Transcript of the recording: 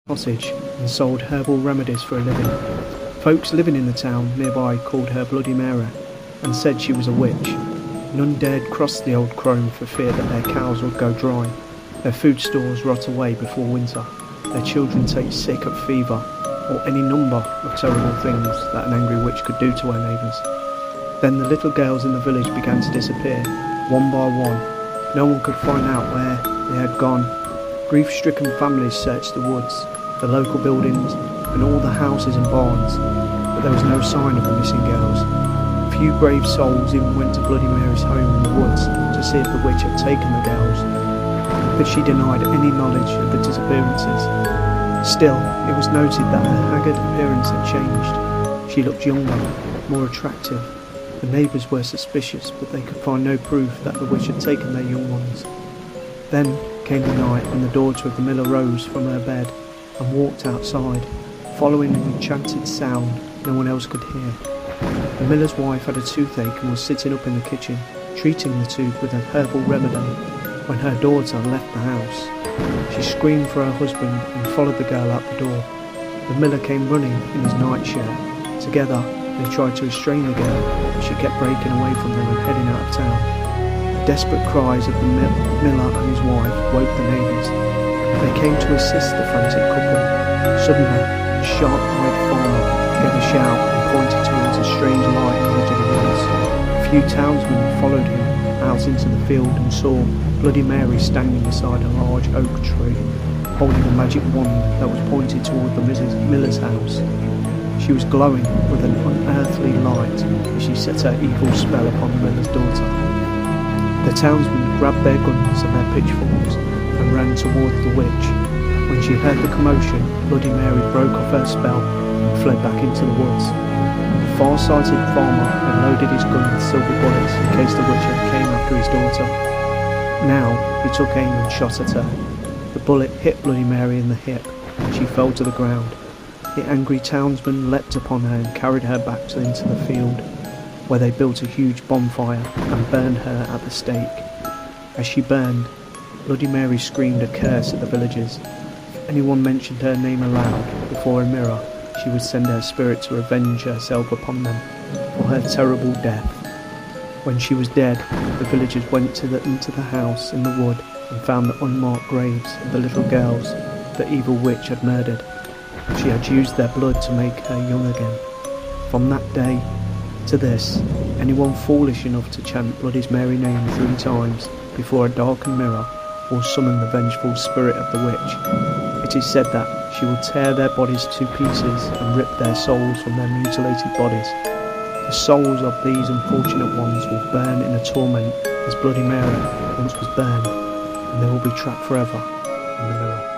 cottage and sold herbal remedies for a living. Folks living in the town nearby called her Bloody Mary and said she was a witch. None dared cross the old crone for fear that their cows would go dry, their food stores rot away before winter, their children take sick of fever, or any number of terrible things that an angry witch could do to her neighbours. Then the little girls in the village began to disappear, one by one. No one could find out where they had gone. Grief-stricken families searched the woods, the local buildings, and all the houses and barns, but there was no sign of the missing girls. A few brave souls even went to Bloody Mary's home in the woods to see if the witch had taken the girls, but she denied any knowledge of the disappearances. Still, it was noted that her haggard appearance had changed. She looked younger, more attractive. The neighbours were suspicious, but they could find no proof that the witch had taken their young ones. Then came the night when the daughter of the miller rose from her bed and walked outside, following an enchanted sound no one else could hear. The miller's wife had a toothache and was sitting up in the kitchen, treating the tooth with a herbal remedy, when her daughter left the house. She screamed for her husband and followed the girl out the door. The miller came running in his nightshirt. Together, they tried to restrain the girl, but she kept breaking away from them and heading out of town. The desperate cries of the miller and his wife woke the neighbours. They came to assist the frantic couple. Suddenly, a sharp-eyed farmer gave a shout and pointed towards a strange light on the edge of the woods. A few townsmen followed him out into the field and saw Bloody Mary standing beside a large oak tree, holding a magic wand that was pointed toward the miller's house. She was glowing with an unearthly light as she set her evil spell upon the miller's daughter. The townsmen grabbed their guns and their pitchforks and ran towards the witch. When she heard the commotion, Bloody Mary broke off her spell and fled back into the woods. The far-sighted farmer had loaded his gun with silver bullets in case the witch came after his daughter. Now he took aim and shot at her. The bullet hit Bloody Mary in the hip and she fell to the ground. The angry townsmen leapt upon her and carried her back into the field, where they built a huge bonfire and burned her at the stake. As she burned, Bloody Mary screamed a curse at the villagers. If anyone mentioned her name aloud before a mirror, she would send her spirit to revenge herself upon them for her terrible death. When she was dead, the villagers went into the house in the wood and found the unmarked graves of the little girls the evil witch had murdered. She had used their blood to make her young again. From that day to this, anyone foolish enough to chant Bloody Mary's name 3 times before a darkened mirror will summon the vengeful spirit of the witch. It is said that she will tear their bodies to pieces and rip their souls from their mutilated bodies. The souls of these unfortunate ones will burn in a torment as Bloody Mary once was burned, and they will be trapped forever in the mirror.